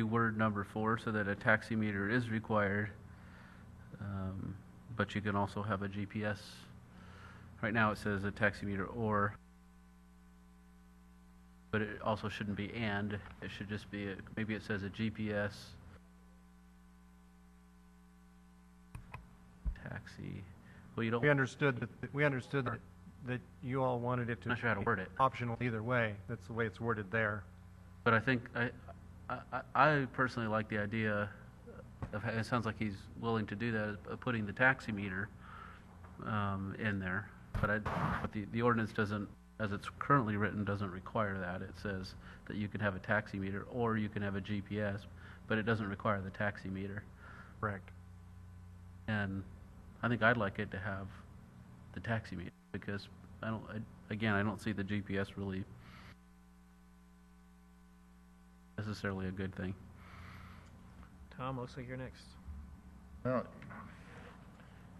reword number 4 so that a taximeter is required, but you can also have a GPS. Right now it says a taximeter or, but it also shouldn't be and. It should just be, maybe it says a GPS, taxi. Well, you don't. We understood that you all wanted it to I'm not sure how to word it. optional either way. That's the way it's worded there. But I think, I personally like the idea of, it sounds like he's willing to do that, of putting the taximeter in there. But the ordinance doesn't, as it's currently written, doesn't require that. It says that you can have a taximeter or you can have a GPS, but it doesn't require the taximeter. Correct. And I think I'd like it to have the taximeter because I don't see the GPS really necessarily a good thing. Tom, looks like you're next. Well,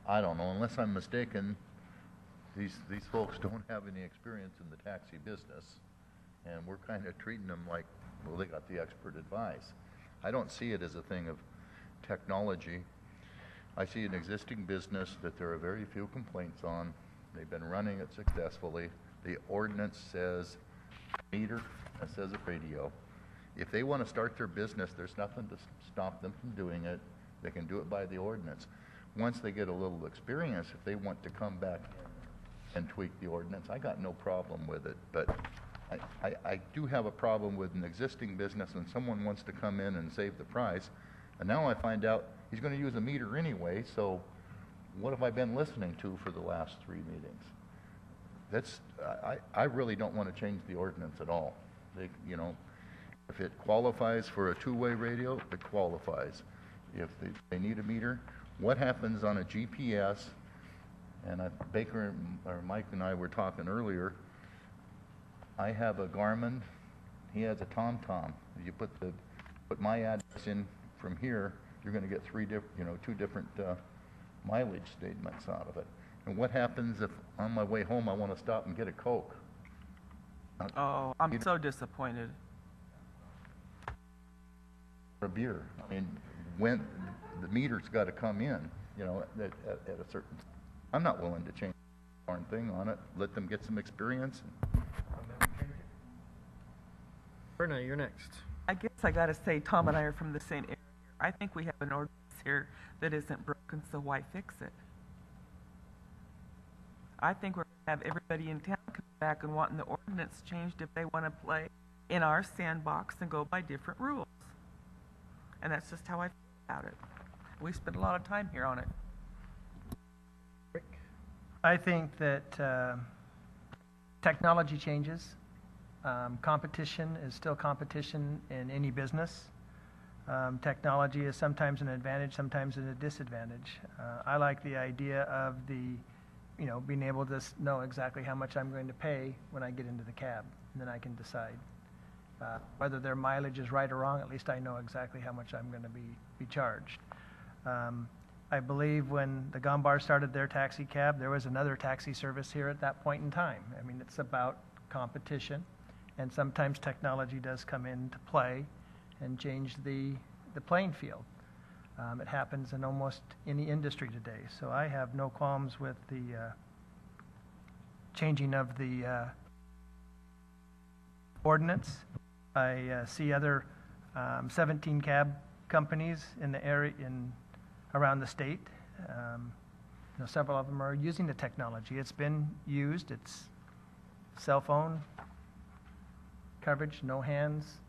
I don't know, unless I'm mistaken, these folks don't have any experience in the taxi business, and we're kind of treating them like, well, they got the expert advice. I don't see it as a thing of technology. I see an existing business that there are very few complaints on. They've been running it successfully. The ordinance says meter, it says a radio. If they want to start their business, there's nothing to stop them from doing it. They can do it by the ordinance. Once they get a little experience, if they want to come back and tweak the ordinance, I got no problem with it. But I do have a problem with an existing business when someone wants to come in and save the price, and now I find out he's going to use a meter anyway, so what have I been listening to for the last 3 meetings? That's, I really don't want to change the ordinance at all. If it qualifies for a two-way radio, it qualifies. If they need a meter, what happens on a GPS? And Baker or Mike and I were talking earlier. I have a Garmin. He has a TomTom. If you put my address in from here, you're going to get two different mileage statements out of it. And what happens if on my way home I want to stop and get a Coke? Oh, I'm so disappointed. A beer. I mean, when the meter's got to come in, at a certain. I'm not willing to change the darn thing on it. Let them get some experience. Berna, you're next. I guess I got to say, Tom and I are from the same area. I think we have an ordinance here that isn't broken, so why fix it? I think we're going to have everybody in town come back and wanting the ordinance changed if they want to play in our sandbox and go by different rules. And that's just how I feel about it. We spent a lot of time here on it. I think that technology changes. Competition is still competition in any business. Technology is sometimes an advantage, sometimes a disadvantage. I like the idea of being able to know exactly how much I'm going to pay when I get into the cab, and then I can decide. Whether their mileage is right or wrong, at least I know exactly how much I'm going to be charged. I believe when the Gombars started their taxi cab, there was another taxi service here at that point in time. I mean, it's about competition, and sometimes technology does come into play and change the playing field. It happens in almost any industry today, so I have no qualms with the changing of the ordinance. I see other 17 cab companies in the area around the state. Several of them are using the technology. It's been used. It's cell phone coverage, no hands,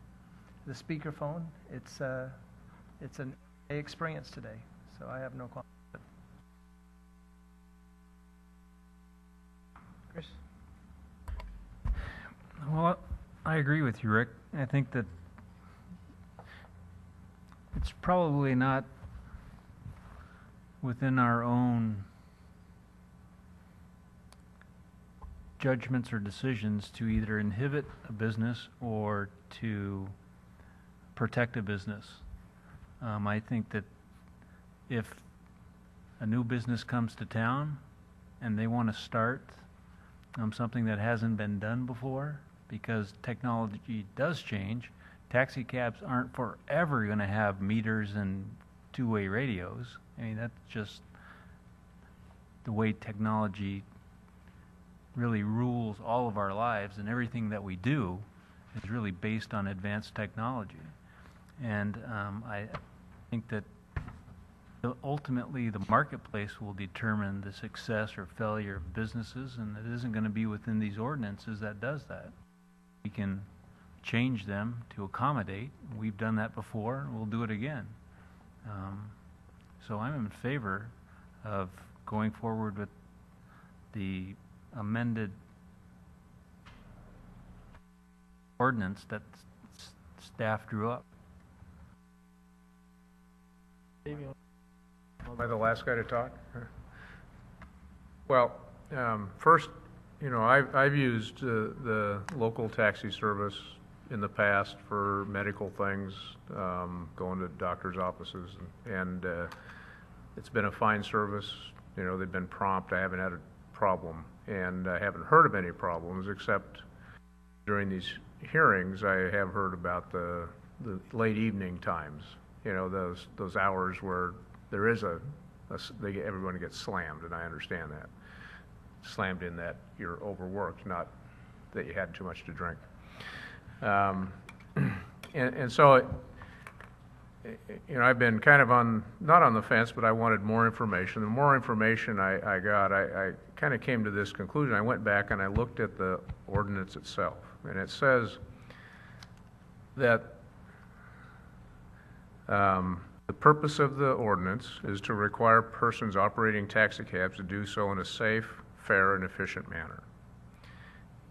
the speakerphone. It's an experience today, so I have no qualms with it. Chris? Well, I agree with you, Rick. I think that it's probably not within our own judgments or decisions to either inhibit a business or to protect a business. I think that if a new business comes to town and they want to start something that hasn't been done before, because technology does change, taxi cabs aren't forever going to have meters and two-way radios. I mean, that's just the way technology really rules all of our lives, and everything that we do is really based on advanced technology. And I think that ultimately the marketplace will determine the success or failure of businesses, and it isn't going to be within these ordinances that does that. We can change them to accommodate. We've done that before, and we'll do it again. So I'm in favor of going forward with the amended ordinance that staff drew up. Dave, you want- Am I the last guy to talk? Well, first, you know, I've used the local taxi service in the past for medical things, going to doctor's offices, and it's been a fine service. You know, they've been prompt. I haven't had a problem, and I haven't heard of any problems, except during these hearings I have heard about the late evening times. You know, those hours where there is everyone gets slammed, and I understand that. Slammed in that you're overworked, not that you had too much to drink. And so, you know, I've been kind of not on the fence, but I wanted more information. The more information I got, I kind of came to this conclusion. I went back and I looked at the ordinance itself, and it says that the purpose of the ordinance is to require persons operating taxicabs to do so in a safe, fair, and efficient manner.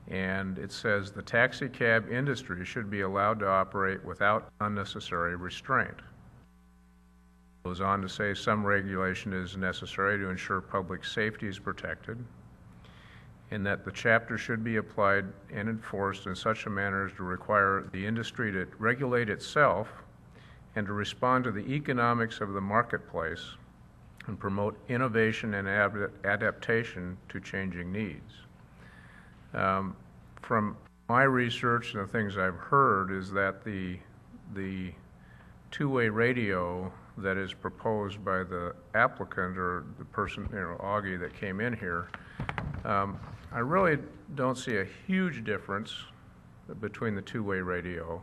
And it says the taxicab industry should be allowed to operate without unnecessary restraint. It goes on to say some regulation is necessary to ensure public safety is protected, and that the chapter should be applied and enforced in such a manner as to require the industry to regulate itself and to respond to the economics of the marketplace and promote innovation and adaptation to changing needs. From my research and the things I've heard is that the two-way radio that is proposed by the applicant or the person, you know, Augie, that came in here, I really don't see a huge difference between the two-way radio,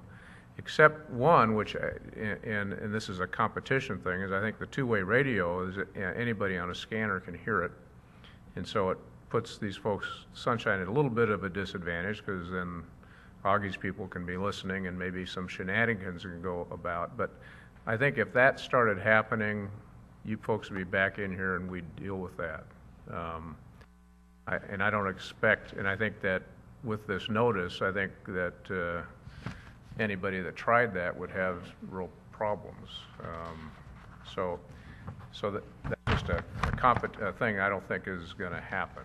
except one, which, and this is a competition thing, is I think the two-way radio is anybody on a scanner can hear it, and so it puts these folks, Sunshine, at a little bit of a disadvantage, because then Augie's people can be listening and maybe some shenanigans can go about. But I think if that started happening, you folks would be back in here and we'd deal with that. And I don't expect, and I think that with this notice, I think that anybody that tried that would have real problems. So that's just a thing I don't think is going to happen.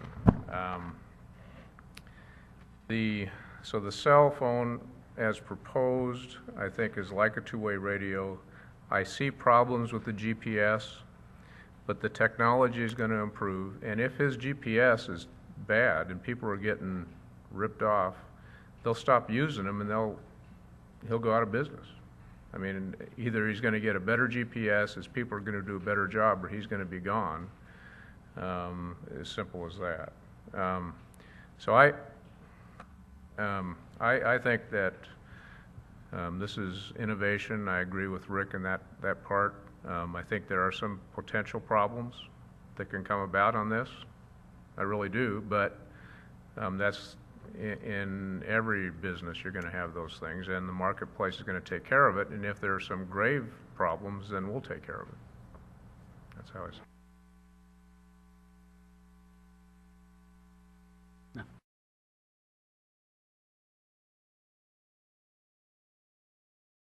So the cell phone, as proposed, I think is like a two-way radio. I see problems with the GPS, but the technology is going to improve. And if his GPS is bad and people are getting ripped off, they'll stop using them and he'll go out of business. I mean, either he's going to get a better GPS, his people are going to do a better job, or he's going to be gone. As simple as that. So I think that this is innovation. I agree with Rick in that part. I think there are some potential problems that can come about on this. I really do, but that's in every business you're going to have those things, and the marketplace is going to take care of it, and if there are some grave problems, then we'll take care of it. That's how I see it.